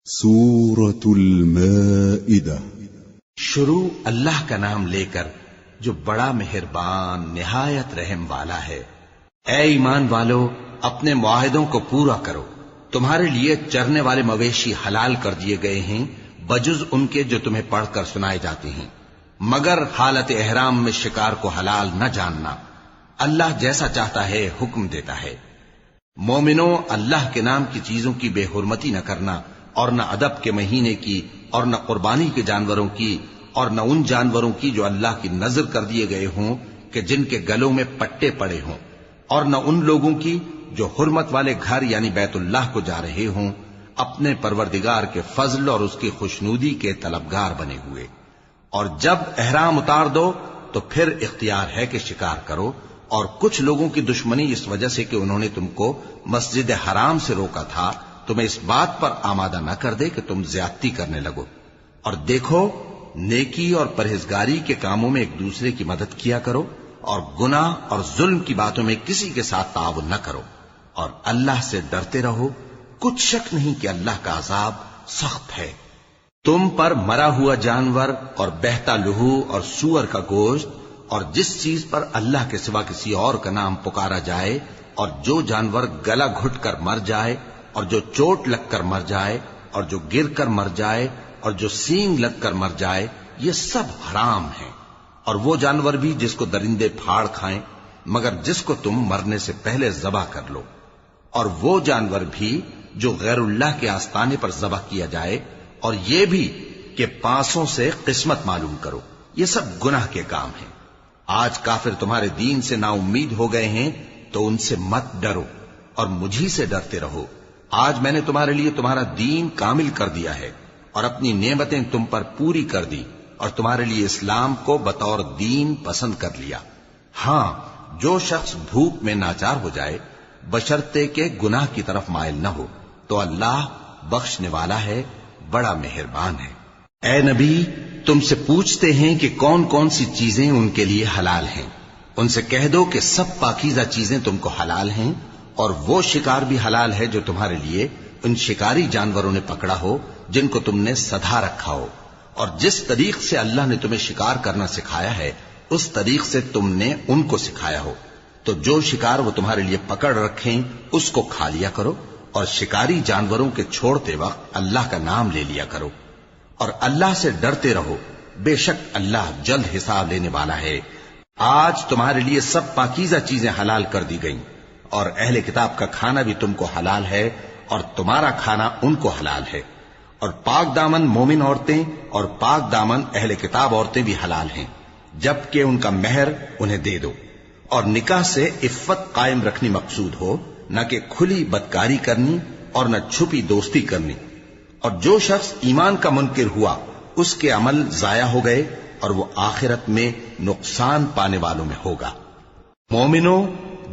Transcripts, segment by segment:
سورة المائدہ شروع اللہ کا نام لے کر جو بڑا مہربان نہایت رحم والا ہے۔ اے ایمان والو، اپنے معاہدوں کو پورا کرو۔ تمہارے لیے چرنے والے مویشی حلال کر دیے گئے ہیں بجز ان کے جو تمہیں پڑھ کر سنائے جاتے ہیں، مگر حالت احرام میں شکار کو حلال نہ جاننا۔ اللہ جیسا چاہتا ہے حکم دیتا ہے۔ مومنو، اللہ کے نام کی چیزوں کی بے حرمتی نہ کرنا، اور نہ ادب کے مہینے کی، اور نہ قربانی کے جانوروں کی، اور نہ ان جانوروں کی جو اللہ کی نذر کر دیے گئے ہوں کہ جن کے گلوں میں پٹے پڑے ہوں، اور نہ ان لوگوں کی جو حرمت والے گھر یعنی بیت اللہ کو جا رہے ہوں اپنے پروردگار کے فضل اور اس کی خوشنودی کے طلبگار بنے ہوئے۔ اور جب احرام اتار دو تو پھر اختیار ہے کہ شکار کرو، اور کچھ لوگوں کی دشمنی اس وجہ سے کہ انہوں نے تم کو مسجد حرام سے روکا تھا تمہیں اس بات پر آمادہ نہ کر دے کہ تم زیادتی کرنے لگو۔ اور دیکھو، نیکی اور پرہیزگاری کے کاموں میں ایک دوسرے کی مدد کیا کرو، اور گناہ اور ظلم کی باتوں میں کسی کے ساتھ تعاون نہ کرو، اور اللہ سے ڈرتے رہو۔ کچھ شک نہیں کہ اللہ کا عذاب سخت ہے۔ تم پر مرا ہوا جانور اور بہتا لہو اور سور کا گوشت اور جس چیز پر اللہ کے سوا کسی اور کا نام پکارا جائے، اور جو جانور گلا گھٹ کر مر جائے، اور جو چوٹ لگ کر مر جائے، اور جو گر کر مر جائے، اور جو سینگ لگ کر مر جائے، یہ سب حرام ہیں۔ اور وہ جانور بھی جس کو درندے پھاڑ کھائیں، مگر جس کو تم مرنے سے پہلے ذبح کر لو، اور وہ جانور بھی جو غیر اللہ کے آستانے پر ذبح کیا جائے، اور یہ بھی کہ پانسوں سے قسمت معلوم کرو۔ یہ سب گناہ کے کام ہیں۔ آج کافر تمہارے دین سے نا امید ہو گئے ہیں تو ان سے مت ڈرو اور مجھی سے ڈرتے رہو۔ آج میں نے تمہارے لیے تمہارا دین کامل کر دیا ہے اور اپنی نعمتیں تم پر پوری کر دی، اور تمہارے لیے اسلام کو بطور دین پسند کر لیا۔ ہاں، جو شخص بھوک میں ناچار ہو جائے بشرطے کہ گناہ کی طرف مائل نہ ہو تو اللہ بخشنے والا ہے، بڑا مہربان ہے۔ اے نبی، تم سے پوچھتے ہیں کہ کون کون سی چیزیں ان کے لیے حلال ہیں۔ ان سے کہہ دو کہ سب پاکیزہ چیزیں تم کو حلال ہیں، اور وہ شکار بھی حلال ہے جو تمہارے لیے ان شکاری جانوروں نے پکڑا ہو جن کو تم نے سدھا رکھا ہو، اور جس طریق سے اللہ نے تمہیں شکار کرنا سکھایا ہے اس طریق سے تم نے ان کو سکھایا ہو۔ تو جو شکار وہ تمہارے لیے پکڑ رکھیں اس کو کھا لیا کرو، اور شکاری جانوروں کے چھوڑتے وقت اللہ کا نام لے لیا کرو، اور اللہ سے ڈرتے رہو، بے شک اللہ جلد حساب لینے والا ہے۔ آج تمہارے لیے سب پاکیزہ چیزیں حلال کر دی گئیں، اور اہل کتاب کا کھانا بھی تم کو حلال ہے، اور تمہارا کھانا ان کو حلال ہے۔ اور پاک دامن مومن عورتیں اور پاک دامن اہل کتاب عورتیں بھی حلال ہیں، جبکہ ان کا مہر انہیں دے دو۔ اور نکاح سے عفت قائم رکھنی مقصود ہو، نہ کہ کھلی بدکاری کرنی اور نہ چھپی دوستی کرنی۔ اور جو شخص ایمان کا منکر ہوا اس کے عمل ضائع ہو گئے، اور وہ آخرت میں نقصان پانے والوں میں ہوگا۔ مومنو،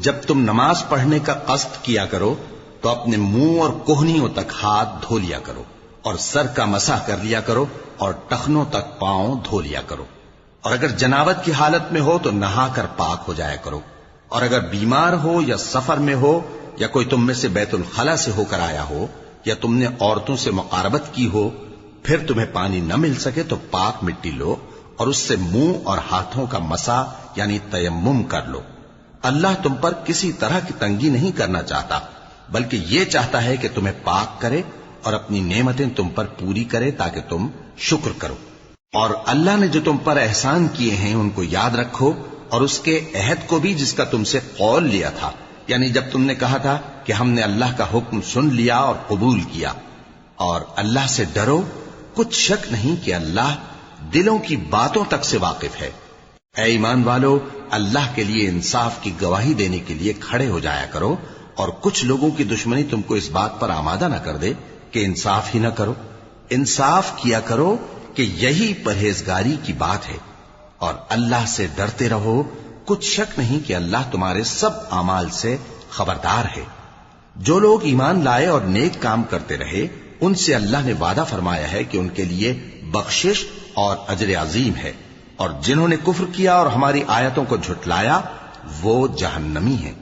جب تم نماز پڑھنے کا قصد کیا کرو تو اپنے منہ اور کوہنیوں تک ہاتھ دھو لیا کرو، اور سر کا مسح کر لیا کرو، اور ٹخنوں تک پاؤں دھو لیا کرو۔ اور اگر جنابت کی حالت میں ہو تو نہا کر پاک ہو جایا کرو، اور اگر بیمار ہو یا سفر میں ہو، یا کوئی تم میں سے بیت الخلا سے ہو کر آیا ہو، یا تم نے عورتوں سے مقاربت کی ہو، پھر تمہیں پانی نہ مل سکے تو پاک مٹی لو اور اس سے منہ اور ہاتھوں کا مسح یعنی تیمم کر لو۔ اللہ تم پر کسی طرح کی تنگی نہیں کرنا چاہتا، بلکہ یہ چاہتا ہے کہ تمہیں پاک کرے اور اپنی نعمتیں تم پر پوری کرے تاکہ تم شکر کرو۔ اور اللہ نے جو تم پر احسان کیے ہیں ان کو یاد رکھو، اور اس کے عہد کو بھی جس کا تم سے قول لیا تھا، یعنی جب تم نے کہا تھا کہ ہم نے اللہ کا حکم سن لیا اور قبول کیا۔ اور اللہ سے ڈرو، کچھ شک نہیں کہ اللہ دلوں کی باتوں تک سے واقف ہے۔ اے ایمان والو، اللہ کے لیے انصاف کی گواہی دینے کے لیے کھڑے ہو جایا کرو، اور کچھ لوگوں کی دشمنی تم کو اس بات پر آمادہ نہ کر دے کہ انصاف ہی نہ کرو۔ انصاف کیا کرو کہ یہی پرہیزگاری کی بات ہے، اور اللہ سے ڈرتے رہو، کچھ شک نہیں کہ اللہ تمہارے سب اعمال سے خبردار ہے۔ جو لوگ ایمان لائے اور نیک کام کرتے رہے ان سے اللہ نے وعدہ فرمایا ہے کہ ان کے لیے بخشش اور اجر عظیم ہے، اور جنہوں نے کفر کیا اور ہماری آیتوں کو جھٹلایا وہ جہنمی ہیں۔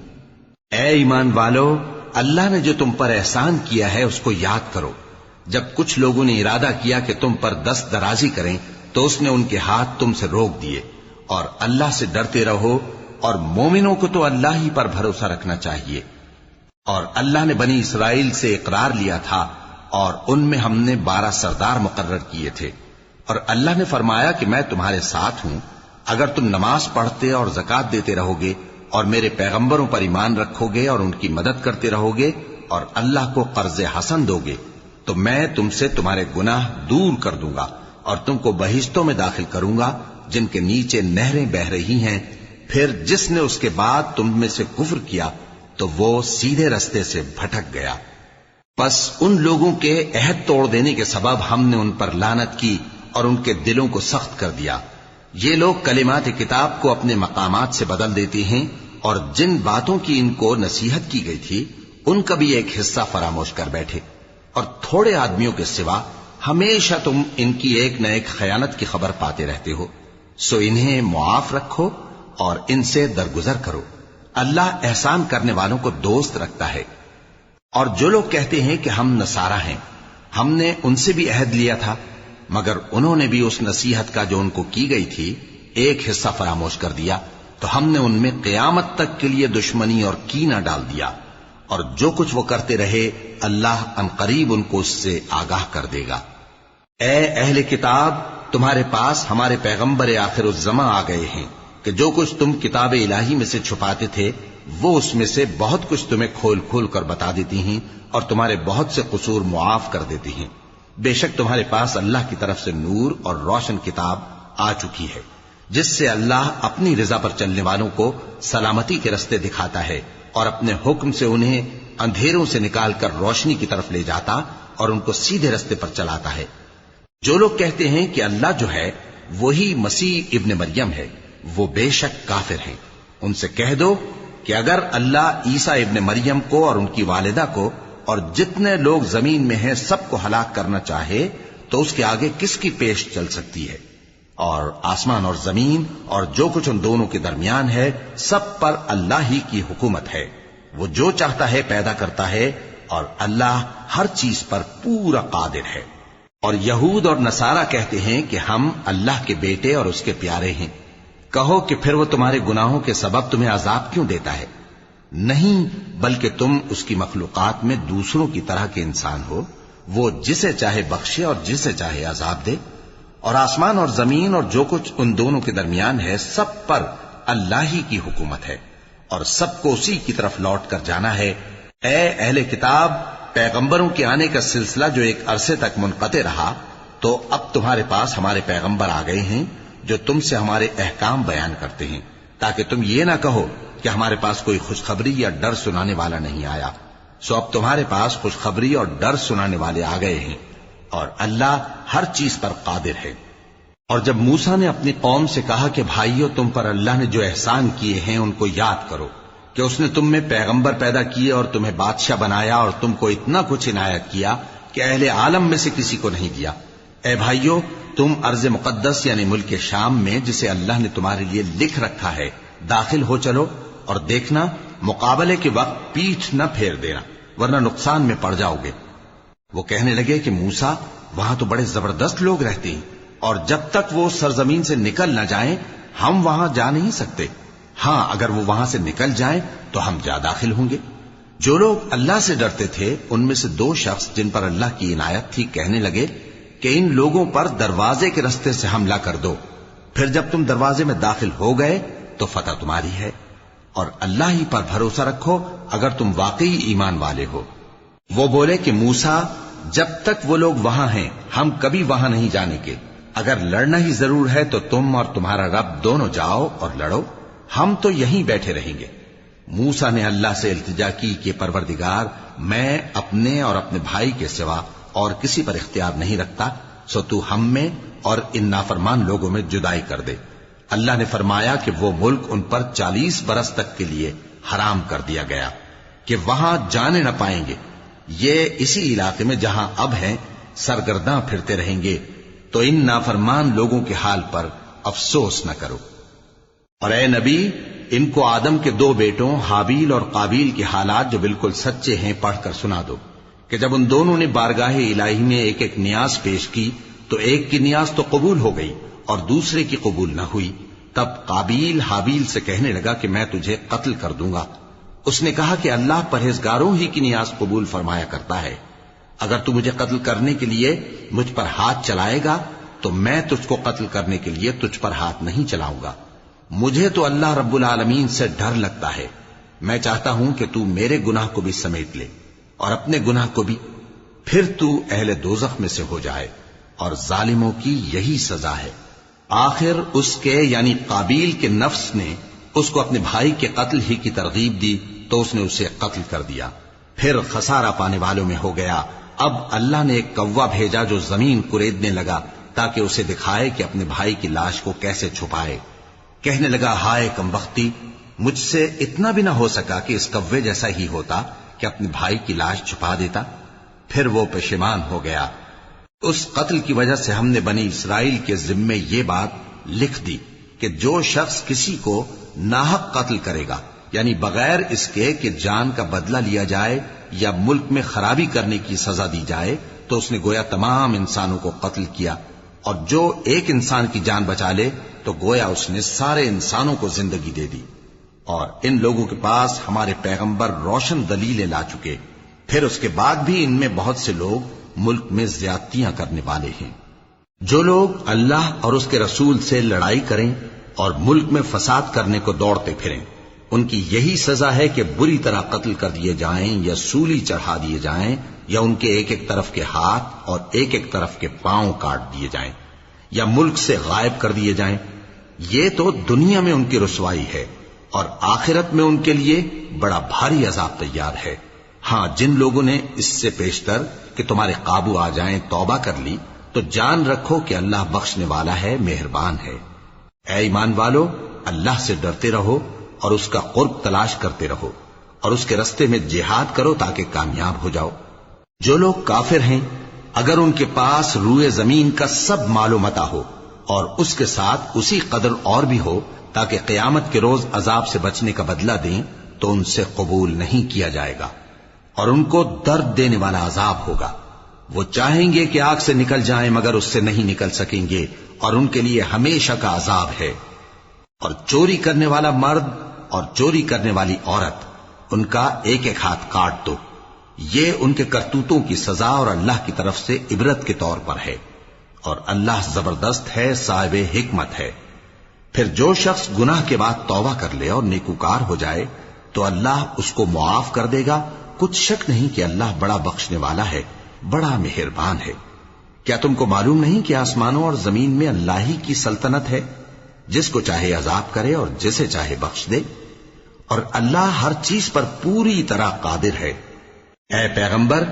اے ایمان والو، اللہ نے جو تم پر احسان کیا ہے اس کو یاد کرو، جب کچھ لوگوں نے ارادہ کیا کہ تم پر دست درازی کریں تو اس نے ان کے ہاتھ تم سے روک دیے، اور اللہ سے ڈرتے رہو، اور مومنوں کو تو اللہ ہی پر بھروسہ رکھنا چاہیے۔ اور اللہ نے بنی اسرائیل سے اقرار لیا تھا، اور ان میں ہم نے 12 سردار مقرر کیے تھے، اور اللہ نے فرمایا کہ میں تمہارے ساتھ ہوں، اگر تم نماز پڑھتے اور زکات دیتے رہو گے اور میرے پیغمبروں پر ایمان رکھو گے اور ان کی مدد کرتے رہو گے اور اللہ کو قرض حسن دو گے تو میں تم سے تمہارے گناہ دور کر دوں گا اور تم کو بہشتوں میں داخل کروں گا جن کے نیچے نہریں بہ رہی ہیں۔ پھر جس نے اس کے بعد تم میں سے کفر کیا تو وہ سیدھے رستے سے بھٹک گیا۔ پس ان لوگوں کے عہد توڑ دینے کے سبب ہم نے ان پر لعنت کی اور ان کے دلوں کو سخت کر دیا۔ یہ لوگ کلمات کتاب کو اپنے مقامات سے بدل دیتے ہیں، اور جن باتوں کی ان کو نصیحت کی گئی تھی ان کا بھی ایک حصہ فراموش کر بیٹھے، اور تھوڑے آدمیوں کے سوا ہمیشہ تم ان کی ایک نہ ایک خیانت کی خبر پاتے رہتے ہو، سو انہیں معاف رکھو اور ان سے درگزر کرو۔ اللہ احسان کرنے والوں کو دوست رکھتا ہے۔ اور جو لوگ کہتے ہیں کہ ہم نصارہ ہیں، ہم نے ان سے بھی عہد لیا تھا، مگر انہوں نے بھی اس نصیحت کا جو ان کو کی گئی تھی ایک حصہ فراموش کر دیا، تو ہم نے ان میں قیامت تک کے لیے دشمنی اور کینہ ڈال دیا، اور جو کچھ وہ کرتے رہے اللہ عنقریب ان کو اس سے آگاہ کر دے گا۔ اے اہل کتاب، تمہارے پاس ہمارے پیغمبر آخر الزماں آ گئے ہیں کہ جو کچھ تم کتاب الہی میں سے چھپاتے تھے وہ اس میں سے بہت کچھ تمہیں کھول کھول کر بتا دیتی ہیں اور تمہارے بہت سے قصور معاف کر دیتی ہیں۔ بے شک تمہارے پاس اللہ کی طرف سے نور اور روشن کتاب آ چکی ہے، جس سے اللہ اپنی رضا پر چلنے والوں کو سلامتی کے رستے دکھاتا ہے اور اپنے حکم سے انہیں اندھیروں سے نکال کر روشنی کی طرف لے جاتا اور ان کو سیدھے رستے پر چلاتا ہے۔ جو لوگ کہتے ہیں کہ اللہ جو ہے وہی مسیح ابن مریم ہے، وہ بے شک کافر ہیں۔ ان سے کہہ دو کہ اگر اللہ عیسیٰ ابن مریم کو اور ان کی والدہ کو اور جتنے لوگ زمین میں ہیں سب کو ہلاک کرنا چاہے تو اس کے آگے کس کی پیش چل سکتی ہے؟ اور آسمان اور زمین اور جو کچھ ان دونوں کے درمیان ہے سب پر اللہ ہی کی حکومت ہے، وہ جو چاہتا ہے پیدا کرتا ہے، اور اللہ ہر چیز پر پورا قادر ہے۔ اور یہود اور نصارہ کہتے ہیں کہ ہم اللہ کے بیٹے اور اس کے پیارے ہیں۔ کہو کہ پھر وہ تمہارے گناہوں کے سبب تمہیں عذاب کیوں دیتا ہے؟ نہیں، بلکہ تم اس کی مخلوقات میں دوسروں کی طرح کے انسان ہو، وہ جسے چاہے بخشے اور جسے چاہے عذاب دے۔ اور آسمان اور زمین اور جو کچھ ان دونوں کے درمیان ہے سب پر اللہ ہی کی حکومت ہے، اور سب کو اسی کی طرف لوٹ کر جانا ہے۔ اے اہل کتاب، پیغمبروں کے آنے کا سلسلہ جو ایک عرصے تک منقطع رہا، تو اب تمہارے پاس ہمارے پیغمبر آ گئے ہیں جو تم سے ہمارے احکام بیان کرتے ہیں، تاکہ تم یہ نہ کہو کہ ہمارے پاس کوئی خوشخبری یا ڈر سنانے والا نہیں آیا۔ سو اب تمہارے پاس خوشخبری اور ڈر سنانے والے آ گئے ہیں، اور اللہ ہر چیز پر قادر ہے۔ اور جب موسیٰ نے اپنی قوم سے کہا کہ بھائیو، تم پر اللہ نے جو احسان کیے ہیں ان کو یاد کرو، کہ اس نے تم میں پیغمبر پیدا کیے اور تمہیں بادشاہ بنایا اور تم کو اتنا کچھ عنایت کیا کہ اہل عالم میں سے کسی کو نہیں دیا۔ اے بھائیو، تم ارض مقدس یعنی ملک شام میں جسے اللہ نے تمہارے لیے لکھ رکھا ہے داخل ہو چلو، اور دیکھنا مقابلے کے وقت پیٹھ نہ پھیر دینا ورنہ نقصان میں پڑ جاؤ گے۔ وہ کہنے لگے کہ موسیٰ، وہاں تو بڑے زبردست لوگ رہتے ہیں، اور جب تک وہ سرزمین سے نکل نہ جائیں ہم وہاں جا نہیں سکتے۔ ہاں، اگر وہ وہاں سے نکل جائیں تو ہم جا داخل ہوں گے۔ جو لوگ اللہ سے ڈرتے تھے ان میں سے 2 شخص جن پر اللہ کی عنایت تھی کہنے لگے کہ ان لوگوں پر دروازے کے رستے سے حملہ کر دو، پھر جب تم دروازے میں داخل ہو گئے تو فتح تمہاری ہے، اور اللہ ہی پر بھروسہ رکھو اگر تم واقعی ایمان والے ہو۔ وہ بولے کہ موسیٰ، جب تک وہ لوگ وہاں ہیں ہم کبھی وہاں نہیں جانے کے، اگر لڑنا ہی ضرور ہے تو تم اور تمہارا رب دونوں جاؤ اور لڑو، ہم تو یہیں بیٹھے رہیں گے۔ موسیٰ نے اللہ سے التجا کی کہ پروردگار، میں اپنے اور اپنے بھائی کے سوا اور کسی پر اختیار نہیں رکھتا، سو تو ہم میں اور ان نافرمان لوگوں میں جدائی کر دے۔ اللہ نے فرمایا کہ وہ ملک ان پر 40 برس تک کے لیے حرام کر دیا گیا کہ وہاں جانے نہ پائیں گے۔ یہ اسی علاقے میں جہاں اب ہیں سرگرداں پھرتے رہیں گے، تو ان نافرمان لوگوں کے حال پر افسوس نہ کرو۔ اور اے نبی، ان کو آدم کے 2 بیٹوں حابیل اور قابیل کے حالات جو بالکل سچے ہیں پڑھ کر سنا دو کہ جب ان دونوں نے بارگاہ الہی میں ایک ایک نیاز پیش کی تو ایک کی نیاز تو قبول ہو گئی اور دوسرے کی قبول نہ ہوئی. تب قابیل حابیل سے کہنے لگا کہ میں تجھے قتل کر دوں گا. اس نے کہا کہ اللہ پرہیزگاروں ہی کی نیاز قبول فرمایا کرتا ہے. اگر تو مجھے قتل کرنے کے لیے مجھ پر ہاتھ چلائے گا تو میں تجھ کو قتل کرنے کے لیے تجھ پر ہاتھ نہیں چلاؤں گا. مجھے تو اللہ رب العالمین سے ڈر لگتا ہے. میں چاہتا ہوں کہ تو میرے گناہ کو بھی سمیٹ لے اور اپنے گناہ کو بھی، پھر تو اہل دوزخ میں سے ہو جائے، اور ظالموں کی یہی سزا ہے. آخر اس کے یعنی قابیل کے نفس نے اس کو اپنے بھائی کے قتل ہی کی ترغیب دی تو اس نے اسے قتل کر دیا. پھر خسارہ پانے والوں میں ہو گیا. اب اللہ نے ایک کوا بھیجا جو زمین کریدنے لگا تاکہ اسے دکھائے کہ اپنے بھائی کی لاش کو کیسے چھپائے. کہنے لگا ہائے کمبختی، مجھ سے اتنا بھی نہ ہو سکا کہ اس کوے جیسا ہی ہوتا کہ اپنے بھائی کی لاش چھپا دیتا. پھر وہ پشیمان ہو گیا. اس قتل کی وجہ سے ہم نے بنی اسرائیل کے ذمے یہ بات لکھ دی کہ جو شخص کسی کو ناحق قتل کرے گا، یعنی بغیر اس کے کہ جان کا بدلہ لیا جائے یا ملک میں خرابی کرنے کی سزا دی جائے، تو اس نے گویا تمام انسانوں کو قتل کیا. اور جو ایک انسان کی جان بچا لے تو گویا اس نے سارے انسانوں کو زندگی دے دی. اور ان لوگوں کے پاس ہمارے پیغمبر روشن دلیلیں لا چکے، پھر اس کے بعد بھی ان میں بہت سے لوگ ملک میں زیادتیاں کرنے والے ہیں. جو لوگ اللہ اور اس کے رسول سے لڑائی کریں اور ملک میں فساد کرنے کو دوڑتے پھریں، ان کی یہی سزا ہے کہ بری طرح قتل کر دیے جائیں یا سولی چڑھا دیے جائیں یا ان کے ایک ایک طرف کے ہاتھ اور ایک ایک طرف کے پاؤں کاٹ دیے جائیں یا ملک سے غائب کر دیے جائیں. یہ تو دنیا میں ان کی رسوائی ہے اور آخرت میں ان کے لیے بڑا بھاری عذاب تیار ہے. ہاں، جن لوگوں نے اس سے پیشتر کہ تمہارے قابو آ جائیں توبہ کر لی تو جان رکھو کہ اللہ بخشنے والا ہے، مہربان ہے. اے ایمان والو، اللہ سے ڈرتے رہو اور اس کا قرب تلاش کرتے رہو اور اس کے رستے میں جہاد کرو تاکہ کامیاب ہو جاؤ. جو لوگ کافر ہیں اگر ان کے پاس روئے زمین کا سب مال و متاع ہو اور اس کے ساتھ اسی قدر اور بھی ہو تاکہ قیامت کے روز عذاب سے بچنے کا بدلہ دیں تو ان سے قبول نہیں کیا جائے گا اور ان کو درد دینے والا عذاب ہوگا. وہ چاہیں گے کہ آگ سے نکل جائیں مگر اس سے نہیں نکل سکیں گے اور ان کے لیے ہمیشہ کا عذاب ہے. اور چوری کرنے والا مرد اور چوری کرنے والی عورت، ان کا ایک ایک ہاتھ کاٹ دو. یہ ان کے کرتوتوں کی سزا اور اللہ کی طرف سے عبرت کے طور پر ہے، اور اللہ زبردست ہے، صاحب حکمت ہے. پھر جو شخص گناہ کے بعد توبہ کر لے اور نیکوکار ہو جائے تو اللہ اس کو معاف کر دے گا. کچھ شک نہیں کہ اللہ بڑا بخشنے والا ہے، بڑا مہربان ہے. کیا تم کو معلوم نہیں کہ آسمانوں اور زمین میں اللہ ہی کی سلطنت ہے، جس کو چاہے عذاب کرے اور جسے چاہے بخش دے، اور اللہ ہر چیز پر پوری طرح قادر ہے. اے پیغمبر،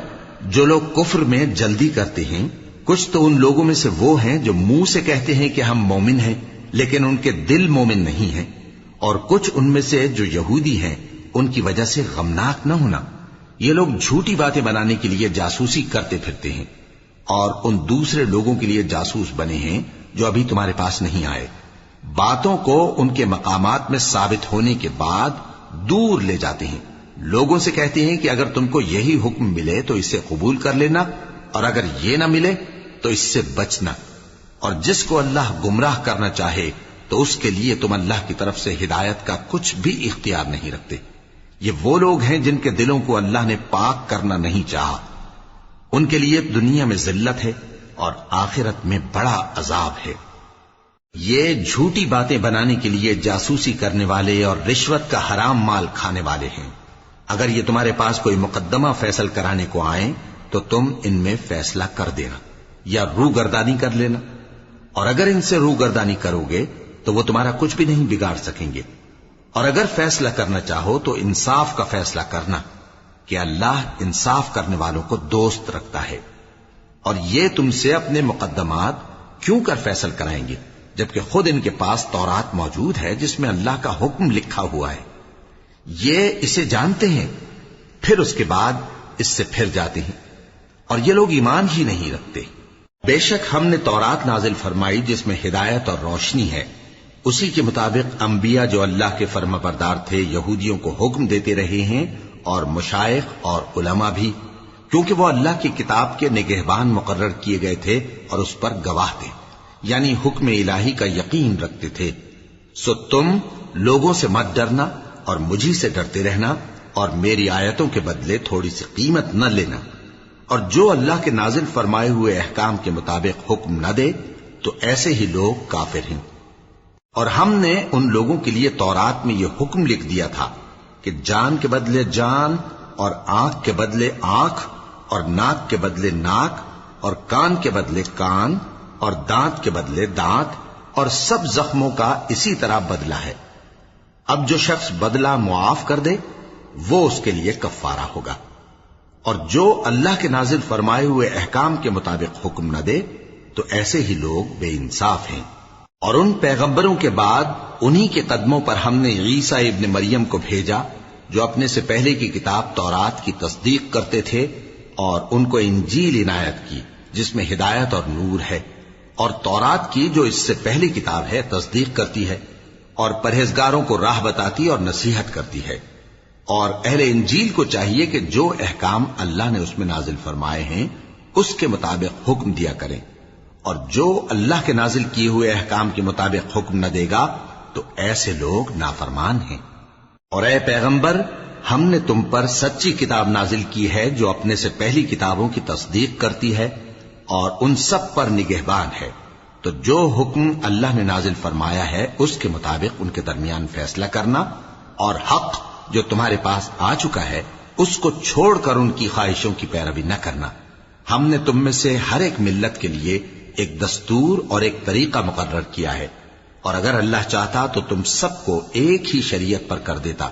جو لوگ کفر میں جلدی کرتے ہیں، کچھ تو ان لوگوں میں سے وہ ہیں جو منہ سے کہتے ہیں کہ ہم مومن ہیں لیکن ان کے دل مومن نہیں ہیں، اور کچھ ان میں سے جو یہودی ہیں ان کی وجہ سے غمناک نہ ہونا. یہ لوگ جھوٹی باتیں بنانے کے لیے جاسوسی کرتے پھرتے ہیں اور ان دوسرے لوگوں کے لیے جاسوس بنے ہیں جو ابھی تمہارے پاس نہیں آئے. باتوں کو ان کے مقامات میں ثابت ہونے کے بعد دور لے جاتے ہیں. لوگوں سے کہتے ہیں کہ اگر تم کو یہی حکم ملے تو اسے قبول کر لینا اور اگر یہ نہ ملے تو اس سے بچنا. اور جس کو اللہ گمراہ کرنا چاہے تو اس کے لیے تم اللہ کی طرف سے ہدایت کا کچھ بھی اختیار نہیں رکھتے. یہ وہ لوگ ہیں جن کے دلوں کو اللہ نے پاک کرنا نہیں چاہا. ان کے لیے دنیا میں ذلت ہے اور آخرت میں بڑا عذاب ہے. یہ جھوٹی باتیں بنانے کے لیے جاسوسی کرنے والے اور رشوت کا حرام مال کھانے والے ہیں. اگر یہ تمہارے پاس کوئی مقدمہ فیصل کرانے کو آئیں تو تم ان میں فیصلہ کر دینا یا روگردانی کر لینا، اور اگر ان سے روگردانی کرو گے تو وہ تمہارا کچھ بھی نہیں بگاڑ سکیں گے. اور اگر فیصلہ کرنا چاہو تو انصاف کا فیصلہ کرنا کہ اللہ انصاف کرنے والوں کو دوست رکھتا ہے. اور یہ تم سے اپنے مقدمات کیوں کر فیصل کرائیں گے جبکہ خود ان کے پاس تورات موجود ہے جس میں اللہ کا حکم لکھا ہوا ہے. یہ اسے جانتے ہیں پھر اس کے بعد اس سے پھر جاتے ہیں اور یہ لوگ ایمان ہی نہیں رکھتے. بے شک ہم نے تورات نازل فرمائی جس میں ہدایت اور روشنی ہے. اسی کے مطابق انبیاء جو اللہ کے فرما بردار تھے یہودیوں کو حکم دیتے رہے ہیں اور مشائخ اور علماء بھی، کیونکہ وہ اللہ کی کتاب کے نگہبان مقرر کیے گئے تھے اور اس پر گواہ تھے، یعنی حکم الہی کا یقین رکھتے تھے۔ سو تم لوگوں سے مت ڈرنا اور مجھی سے ڈرتے رہنا، اور میری آیتوں کے بدلے تھوڑی سی قیمت نہ لینا، اور جو اللہ کے نازل فرمائے ہوئے احکام کے مطابق حکم نہ دے تو ایسے ہی لوگ کافر ہیں۔ اور ہم نے ان لوگوں کے لیے تورات میں یہ حکم لکھ دیا تھا کہ جان کے بدلے جان، اور آنکھ کے بدلے آنکھ، اور ناک کے بدلے ناک، اور کان کے بدلے کان، اور دانت کے بدلے دانت، اور سب زخموں کا اسی طرح بدلہ ہے۔ اب جو شخص بدلہ معاف کر دے وہ اس کے لیے کفارہ ہوگا، اور جو اللہ کے نازل فرمائے ہوئے احکام کے مطابق حکم نہ دے تو ایسے ہی لوگ بے انصاف ہیں۔ اور ان پیغمبروں کے بعد انہی کے قدموں پر ہم نے عیسیٰ ابن مریم کو بھیجا، جو اپنے سے پہلے کی کتاب تورات کی تصدیق کرتے تھے، اور ان کو انجیل عنایت کی جس میں ہدایت اور نور ہے، اور تورات کی جو اس سے پہلی کتاب ہے تصدیق کرتی ہے، اور پرہیزگاروں کو راہ بتاتی اور نصیحت کرتی ہے۔ اور اہل انجیل کو چاہیے کہ جو احکام اللہ نے اس میں نازل فرمائے ہیں اس کے مطابق حکم دیا کریں، اور جو اللہ کے نازل کیے ہوئے احکام کے مطابق حکم نہ دے گا تو ایسے لوگ نافرمان ہیں۔ اور اے پیغمبر، ہم نے تم پر سچی کتاب نازل کی ہے جو اپنے سے پہلی کتابوں کی تصدیق کرتی ہے اور ان سب پر نگہبان ہے، تو جو حکم اللہ نے نازل فرمایا ہے اس کے مطابق ان کے درمیان فیصلہ کرنا، اور حق جو تمہارے پاس آ چکا ہے اس کو چھوڑ کر ان کی خواہشوں کی پیروی نہ کرنا۔ ہم نے تم میں سے ہر ایک ملت کے لیے ایک دستور اور ایک طریقہ مقرر کیا ہے، اور اگر اللہ چاہتا تو تم سب کو ایک ہی شریعت پر کر دیتا،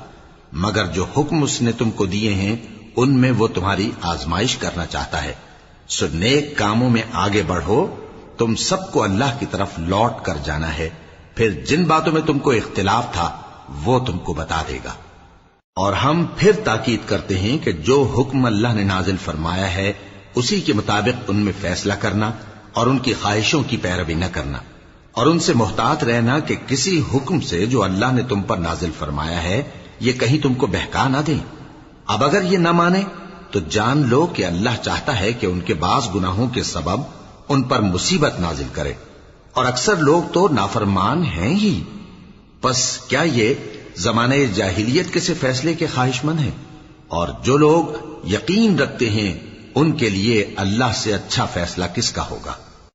مگر جو حکم اس نے تم کو دیے ہیں ان میں وہ تمہاری آزمائش کرنا چاہتا ہے۔ سو نیک کاموں میں آگے بڑھو، تم سب کو اللہ کی طرف لوٹ کر جانا ہے، پھر جن باتوں میں تم کو اختلاف تھا وہ تم کو بتا دے گا۔ اور ہم پھر تاکید کرتے ہیں کہ جو حکم اللہ نے نازل فرمایا ہے اسی کے مطابق ان میں فیصلہ کرنا اور ان کی خواہشوں کی پیروی نہ کرنا، اور ان سے محتاط رہنا کہ کسی حکم سے جو اللہ نے تم پر نازل فرمایا ہے یہ کہیں تم کو بہکا نہ دیں۔ اب اگر یہ نہ مانے تو جان لو کہ اللہ چاہتا ہے کہ ان کے بعض گناہوں کے سبب ان پر مصیبت نازل کرے، اور اکثر لوگ تو نافرمان ہیں ہی۔ پس کیا یہ زمانے جاہلیت کے سے فیصلے کے خواہش مند ہیں؟ اور جو لوگ یقین رکھتے ہیں ان کے لیے اللہ سے اچھا فیصلہ کس کا ہوگا؟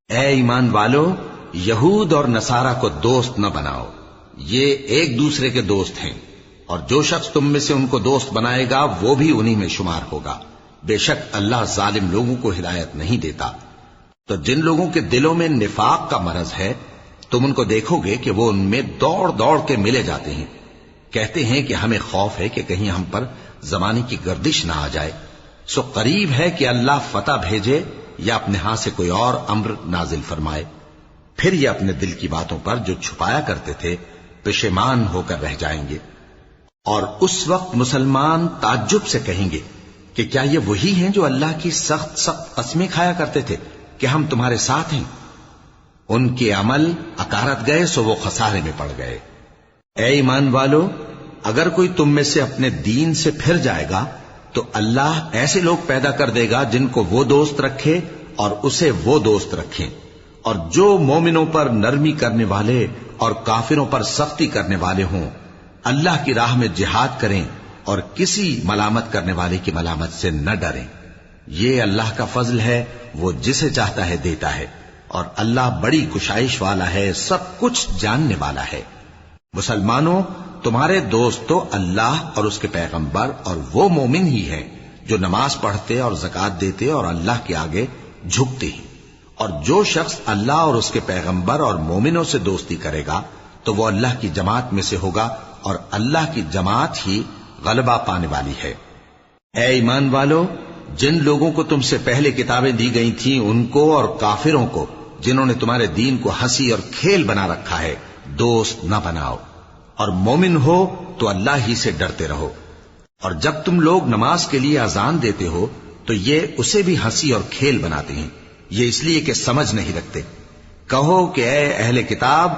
اے ایمان والو، یہود اور نصارہ کو دوست نہ بناؤ، یہ ایک دوسرے کے دوست ہیں، اور جو شخص تم میں سے ان کو دوست بنائے گا وہ بھی انہی میں شمار ہوگا۔ بے شک اللہ ظالم لوگوں کو ہدایت نہیں دیتا۔ تو جن لوگوں کے دلوں میں نفاق کا مرض ہے تم ان کو دیکھو گے کہ وہ ان میں دوڑ دوڑ کے ملے جاتے ہیں، کہتے ہیں کہ ہمیں خوف ہے کہ کہیں ہم پر زمانے کی گردش نہ آ جائے۔ سو قریب ہے کہ اللہ فتح بھیجے یا اپنے ہاں سے کوئی اور امر نازل فرمائے، پھر یہ اپنے دل کی باتوں پر جو چھپایا کرتے تھے پشیمان ہو کر رہ جائیں گے۔ اور اس وقت مسلمان تعجب سے کہیں گے کہ کیا یہ وہی ہیں جو اللہ کی سخت سخت قسمیں کھایا کرتے تھے کہ ہم تمہارے ساتھ ہیں؟ ان کے عمل اکارت گئے سو وہ خسارے میں پڑ گئے۔ اے ایمان والو، اگر کوئی تم میں سے اپنے دین سے پھر جائے گا تو اللہ ایسے لوگ پیدا کر دے گا جن کو وہ دوست رکھے اور اسے وہ دوست رکھیں، اور جو مومنوں پر نرمی کرنے والے اور کافروں پر سختی کرنے والے ہوں، اللہ کی راہ میں جہاد کریں اور کسی ملامت کرنے والے کی ملامت سے نہ ڈریں۔ یہ اللہ کا فضل ہے، وہ جسے چاہتا ہے دیتا ہے، اور اللہ بڑی کشائش والا ہے، سب کچھ جاننے والا ہے۔ مسلمانوں، تمہارے دوست تو اللہ اور اس کے پیغمبر اور وہ مومن ہی ہیں جو نماز پڑھتے اور زکوٰۃ دیتے اور اللہ کے آگے جھکتے ہیں۔ اور جو شخص اللہ اور اس کے پیغمبر اور مومنوں سے دوستی کرے گا تو وہ اللہ کی جماعت میں سے ہوگا، اور اللہ کی جماعت ہی غلبہ پانے والی ہے۔ اے ایمان والو، جن لوگوں کو تم سے پہلے کتابیں دی گئی تھیں ان کو اور کافروں کو جنہوں نے تمہارے دین کو ہنسی اور کھیل بنا رکھا ہے دوست نہ بناؤ، اور مومن ہو تو اللہ ہی سے ڈرتے رہو۔ اور جب تم لوگ نماز کے لیے اذان دیتے ہو تو یہ اسے بھی ہنسی اور کھیل بناتے ہیں، یہ اس لیے کہ سمجھ نہیں رکھتے۔ کہو کہ اے اہل کتاب،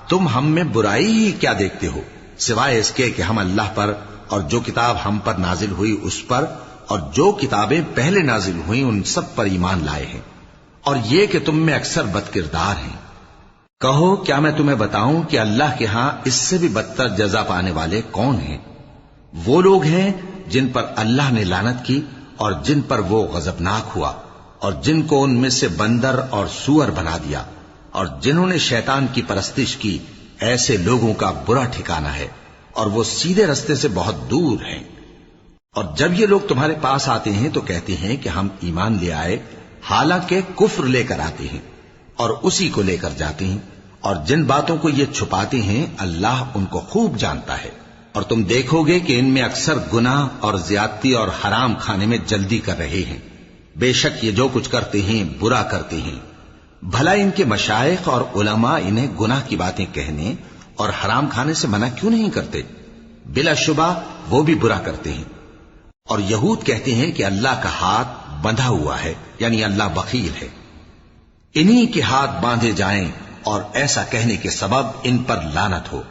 تم ہم میں برائی ہی کیا دیکھتے ہو، سوائے اس کے کہ ہم اللہ پر اور جو کتاب ہم پر نازل ہوئی اس پر اور جو کتابیں پہلے نازل ہوئیں ان سب پر ایمان لائے ہیں، اور یہ کہ تم میں اکثر بد کردار ہیں۔ کہو کیا میں تمہیں بتاؤں کہ اللہ کے ہاں اس سے بھی بدتر جزا پانے والے کون ہیں؟ وہ لوگ ہیں جن پر اللہ نے لعنت کی اور جن پر وہ غضبناک ہوا، اور جن کو ان میں سے بندر اور سور بنا دیا، اور جنہوں نے شیطان کی پرستش کی، ایسے لوگوں کا برا ٹھکانہ ہے، اور وہ سیدھے رستے سے بہت دور ہیں۔ اور جب یہ لوگ تمہارے پاس آتے ہیں تو کہتے ہیں کہ ہم ایمان لے آئے، حالانکہ کفر لے کر آتے ہیں اور اسی کو لے کر جاتے ہیں، اور جن باتوں کو یہ چھپاتے ہیں اللہ ان کو خوب جانتا ہے۔ اور تم دیکھو گے کہ ان میں اکثر گناہ اور زیادتی اور حرام کھانے میں جلدی کر رہے ہیں، بے شک یہ جو کچھ کرتے ہیں برا کرتے ہیں۔ بھلا ان کے مشائخ اور علماء انہیں گناہ کی باتیں کہنے اور حرام کھانے سے منع کیوں نہیں کرتے؟ بلا شبہ وہ بھی برا کرتے ہیں۔ اور یہود کہتے ہیں کہ اللہ کا ہاتھ بندھا ہوا ہے، یعنی اللہ بخیل ہے۔ انہی کے ہاتھ باندھے جائیں اور ایسا کہنے کے سبب ان پر لعنت ہو۔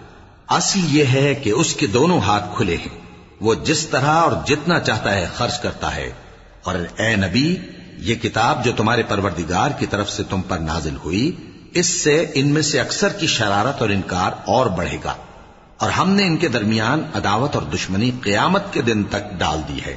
اصل یہ ہے کہ اس کے دونوں ہاتھ کھلے ہیں، وہ جس طرح اور جتنا چاہتا ہے خرچ کرتا ہے۔ اور اے نبی، یہ کتاب جو تمہارے پروردگار کی طرف سے تم پر نازل ہوئی، اس سے ان میں سے اکثر کی شرارت اور انکار اور بڑھے گا، اور ہم نے ان کے درمیان عداوت اور دشمنی قیامت کے دن تک ڈال دی ہے۔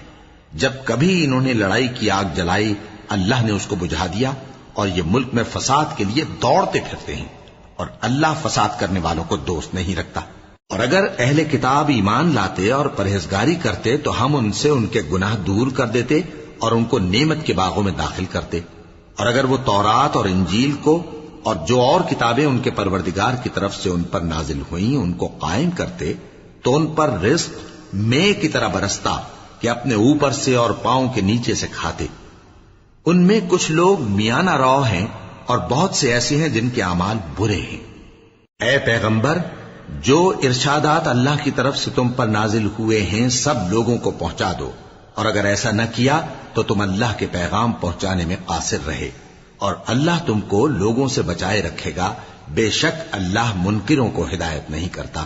جب کبھی انہوں نے لڑائی کی آگ جلائی، اللہ نے اس کو بجھا دیا، اور یہ ملک میں فساد کے لیے دوڑتے پھرتے ہیں، اور اللہ فساد کرنے والوں کو دوست نہیں رکھتا۔ اور اگر اہل کتاب ایمان لاتے اور پرہیزگاری کرتے تو ہم ان سے ان کے گناہ دور کر دیتے اور ان کو نعمت کے باغوں میں داخل کرتے۔ اور اگر وہ تورات اور انجیل کو اور جو اور کتابیں ان کے پروردگار کی طرف سے ان پر نازل ہوئیں ان کو قائم کرتے تو ان پر رزق مے کی طرح برستا کہ اپنے اوپر سے اور پاؤں کے نیچے سے کھاتے۔ ان میں کچھ لوگ میانہ رو ہیں اور بہت سے ایسے ہیں جن کے اعمال برے ہیں۔ اے پیغمبر، جو ارشادات اللہ کی طرف سے تم پر نازل ہوئے ہیں سب لوگوں کو پہنچا دو، اور اگر ایسا نہ کیا تو تم اللہ کے پیغام پہنچانے میں قاصر رہے، اور اللہ تم کو لوگوں سے بچائے رکھے گا، بے شک اللہ منکروں کو ہدایت نہیں کرتا۔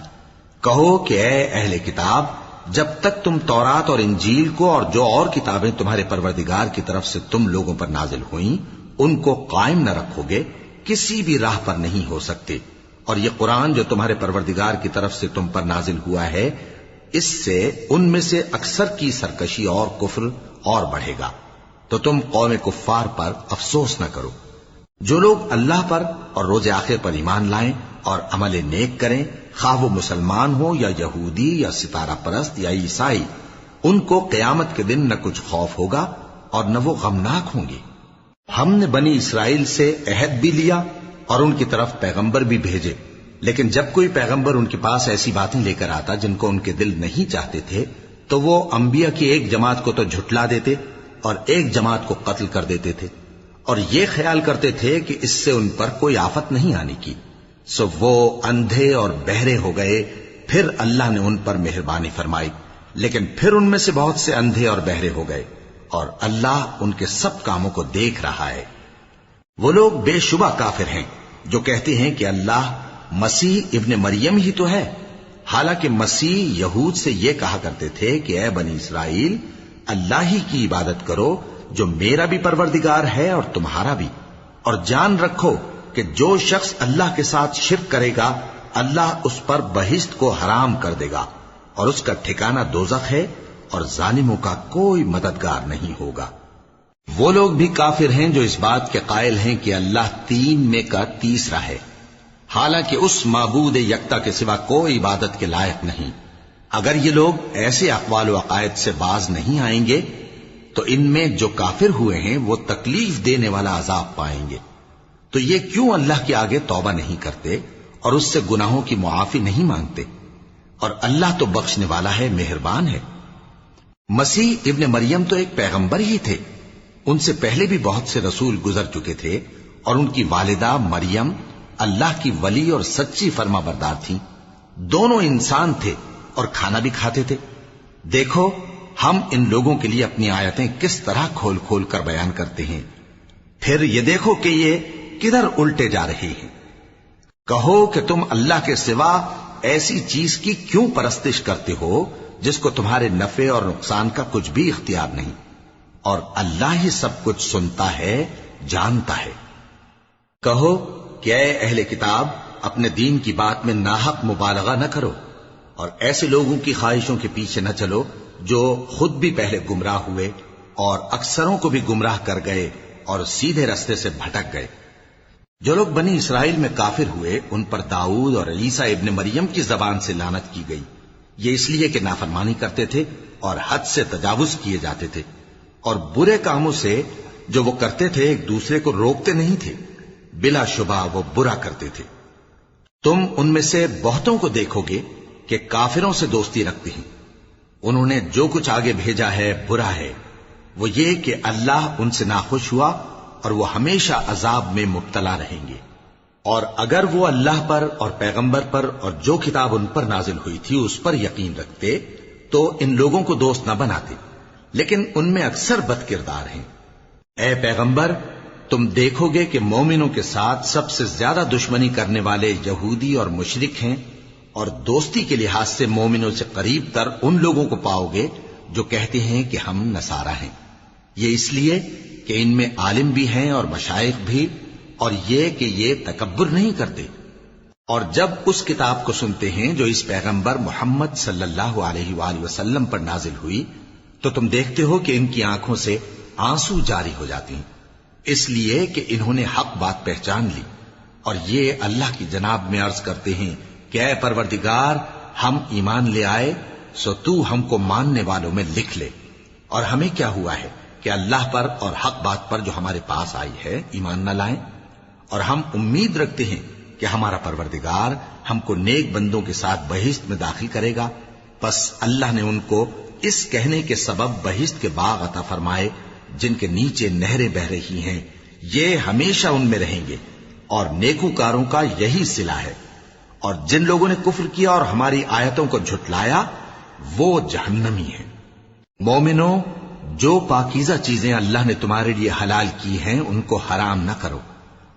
کہو کہ اے اہل کتاب، جب تک تم تورات اور انجیل کو اور جو اور کتابیں تمہارے پروردگار کی طرف سے تم لوگوں پر نازل ہوئیں ان کو قائم نہ رکھو گے، کسی بھی راہ پر نہیں ہو سکتے۔ اور یہ قرآن جو تمہارے پروردگار کی طرف سے تم پر نازل ہوا ہے، اس سے ان میں سے اکثر کی سرکشی اور کفر اور بڑھے گا، تو تم قوم کفار پر افسوس نہ کرو۔ جو لوگ اللہ پر اور روز آخر پر ایمان لائیں اور عمل نیک کریں، خواہ وہ مسلمان ہو یا یہودی یا ستارہ پرست یا عیسائی، ان کو قیامت کے دن نہ کچھ خوف ہوگا اور نہ وہ غمناک ہوں گے۔ ہم نے بنی اسرائیل سے عہد بھی لیا اور ان کی طرف پیغمبر بھی بھیجے، لیکن جب کوئی پیغمبر ان کے پاس ایسی باتیں لے کر آتا جن کو ان کے دل نہیں چاہتے تھے تو وہ انبیاء کی ایک جماعت کو تو جھٹلا دیتے اور ایک جماعت کو قتل کر دیتے تھے، اور یہ خیال کرتے تھے کہ اس سے ان پر کوئی آفت نہیں آنے کی، سو وہ اندھے اور بہرے ہو گئے۔ پھر اللہ نے ان پر مہربانی فرمائی، لیکن پھر ان میں سے بہت سے اندھے اور بہرے ہو گئے، اور اللہ ان کے سب کاموں کو دیکھ رہا ہے۔ وہ لوگ بے شبہ کافر ہیں جو کہتے ہیں کہ اللہ مسیح ابن مریم ہی تو ہے، حالانکہ مسیح یہود سے یہ کہا کرتے تھے کہ اے بنی اسرائیل، اللہ ہی کی عبادت کرو جو میرا بھی پروردگار ہے اور تمہارا بھی، اور جان رکھو کہ جو شخص اللہ کے ساتھ شرک کرے گا اللہ اس پر بہشت کو حرام کر دے گا، اور اس کا ٹھکانہ دوزخ ہے، اور ظالموں کا کوئی مددگار نہیں ہوگا۔ وہ لوگ بھی کافر ہیں جو اس بات کے قائل ہیں کہ اللہ تین میں کا تیسرا ہے، حالانکہ اس معبود یکتا کے سوا کوئی عبادت کے لائق نہیں۔ اگر یہ لوگ ایسے اقوال و عقائد سے باز نہیں آئیں گے تو ان میں جو کافر ہوئے ہیں وہ تکلیف دینے والا عذاب پائیں گے۔ تو یہ کیوں اللہ کے آگے توبہ نہیں کرتے اور اس سے گناہوں کی معافی نہیں مانگتے؟ اور اللہ تو بخشنے والا ہے، مہربان ہے۔ مسیح ابن مریم تو ایک پیغمبر ہی تھے، ان سے پہلے بھی بہت سے رسول گزر چکے تھے، اور ان کی والدہ مریم اللہ کی ولی اور سچی فرما بردار تھیں، دونوں انسان تھے اور کھانا بھی کھاتے تھے۔ دیکھو ہم ان لوگوں کے لیے اپنی آیتیں کس طرح کھول کھول کر بیان کرتے ہیں، پھر یہ دیکھو کہ یہ کدھر الٹے جا رہے ہیں۔ کہو کہ تم اللہ کے سوا ایسی چیز کی کیوں پرستش کرتے ہو جس کو تمہارے نفع اور نقصان کا کچھ بھی اختیار نہیں، اور اللہ ہی سب کچھ سنتا ہے، جانتا ہے۔ کہو کہ اے اہل کتاب، اپنے دین کی بات میں ناحق مبالغہ نہ کرو، اور ایسے لوگوں کی خواہشوں کے پیچھے نہ چلو جو خود بھی پہلے گمراہ ہوئے اور اکثروں کو بھی گمراہ کر گئے اور سیدھے رستے سے بھٹک گئے۔ جو لوگ بنی اسرائیل میں کافر ہوئے ان پر داؤد اور عیسیٰ ابن مریم کی زبان سے لعنت کی گئی، یہ اس لیے کہ نافرمانی کرتے تھے اور حد سے تجاوز کیے جاتے تھے، اور برے کاموں سے جو وہ کرتے تھے ایک دوسرے کو روکتے نہیں تھے، بلا شبہ وہ برا کرتے تھے۔ تم ان میں سے بہتوں کو دیکھو گے کہ کافروں سے دوستی رکھتے ہیں، انہوں نے جو کچھ آگے بھیجا ہے برا ہے، وہ یہ کہ اللہ ان سے ناخوش ہوا اور وہ ہمیشہ عذاب میں مبتلا رہیں گے۔ اور اگر وہ اللہ پر اور پیغمبر پر اور جو کتاب ان پر نازل ہوئی تھی اس پر یقین رکھتے تو ان لوگوں کو دوست نہ بناتے، لیکن ان میں اکثر بد کردار ہیں۔ اے پیغمبر، تم دیکھو گے کہ مومنوں کے ساتھ سب سے زیادہ دشمنی کرنے والے یہودی اور مشرک ہیں، اور دوستی کے لحاظ سے مومنوں سے قریب تر ان لوگوں کو پاؤ گے جو کہتے ہیں کہ ہم نصارہ ہیں، یہ اس لیے کہ ان میں عالم بھی ہیں اور مشائخ بھی، اور یہ کہ یہ تکبر نہیں کرتے۔ اور جب اس کتاب کو سنتے ہیں جو اس پیغمبر محمد صلی اللہ علیہ وآلہ وسلم پر نازل ہوئی تو تم دیکھتے ہو کہ ان کی آنکھوں سے آنسو جاری ہو جاتی ہیں، اس لیے کہ انہوں نے حق بات پہچان لی، اور یہ اللہ کی جناب میں عرض کرتے ہیں کہ اے پروردگار، ہم ایمان لے آئے سو تو ہم کو ماننے والوں میں لکھ لے۔ اور ہمیں کیا ہوا ہے کہ اللہ پر اور حق بات پر جو ہمارے پاس آئی ہے ایمان نہ لائیں، اور ہم امید رکھتے ہیں کہ ہمارا پروردگار ہم کو نیک بندوں کے ساتھ بہشت میں داخل کرے گا۔ پس اللہ نے ان کو اس کہنے کے سبب بہشت کے باغ عطا فرمائے جن کے نیچے نہریں بہ رہی ہیں، یہ ہمیشہ ان میں رہیں گے، اور نیکوکاروں کا یہی صلہ ہے۔ اور جن لوگوں نے کفر کیا اور ہماری آیتوں کو جھٹلایا وہ جہنمی ہیں۔ مومنوں، جو پاکیزہ چیزیں اللہ نے تمہارے لیے حلال کی ہیں ان کو حرام نہ کرو،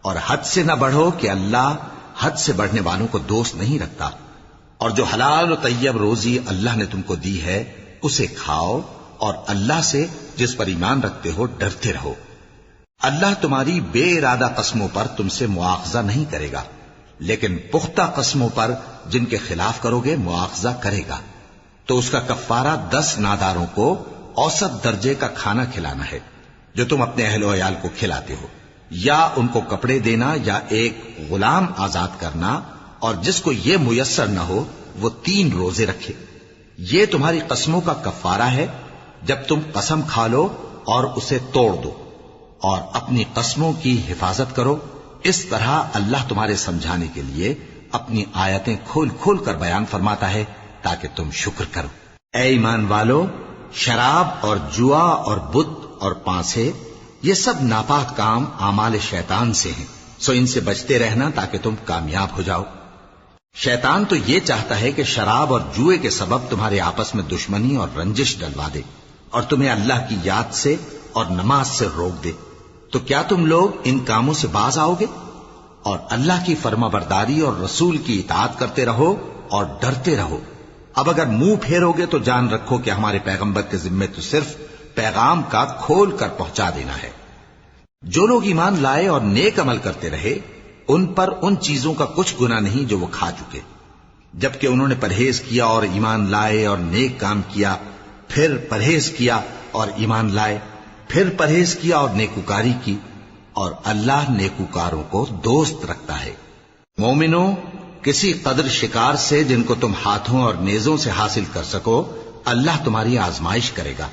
اور حد سے نہ بڑھو کہ اللہ حد سے بڑھنے والوں کو دوست نہیں رکھتا، اور جو حلال و طیب روزی اللہ نے تم کو دی ہے اسے کھاؤ، اور اللہ سے جس پر ایمان رکھتے ہو ڈرتے رہو۔ اللہ تمہاری بے ارادہ قسموں پر تم سے مواخذہ نہیں کرے گا، لیکن پختہ قسموں پر جن کے خلاف کرو گے مواخذہ کرے گا، تو اس کا کفارہ 10 ناداروں کو اوسط درجے کا کھانا کھلانا ہے جو تم اپنے اہل و عیال کو کھلاتے ہو، یا ان کو کپڑے دینا یا ایک غلام آزاد کرنا، اور جس کو یہ میسر نہ ہو وہ 3 روزے رکھے۔ یہ تمہاری قسموں کا کفارہ ہے جب تم قسم کھا لو اور اسے توڑ دو، اور اپنی قسموں کی حفاظت کرو۔ اس طرح اللہ تمہارے سمجھانے کے لیے اپنی آیتیں کھول کھول کر بیان فرماتا ہے تاکہ تم شکر کرو۔ اے ایمان والو، شراب اور جوا اور بت اور پانسے یہ سب ناپاک کام اعمال شیطان سے ہیں، سو ان سے بچتے رہنا تاکہ تم کامیاب ہو جاؤ۔ شیطان تو یہ چاہتا ہے کہ شراب اور جوئے کے سبب تمہارے آپس میں دشمنی اور رنجش ڈلوا دے، اور تمہیں اللہ کی یاد سے اور نماز سے روک دے۔ تو کیا تم لوگ ان کاموں سے باز آؤ گے؟ اور اللہ کی فرما برداری اور رسول کی اطاعت کرتے رہو اور ڈرتے رہو۔ اب اگر منہ پھیرو گے تو جان رکھو کہ ہمارے پیغمبر کے ذمے تو صرف پیغام کا کھول کر پہنچا دینا ہے۔ جو لوگ ایمان لائے اور نیک عمل کرتے رہے ان پر ان چیزوں کا کچھ گناہ نہیں جو وہ کھا چکے، جبکہ انہوں نے پرہیز کیا اور ایمان لائے اور نیک کام کیا، پھر پرہیز کیا اور ایمان لائے، پھر پرہیز کیا اور نیکوکاری کی، اور اللہ نیکوکاروں کو دوست رکھتا ہے۔ مومنوں، کسی قدر شکار سے جن کو تم ہاتھوں اور نیزوں سے حاصل کر سکو اللہ تمہاری آزمائش کرے گا،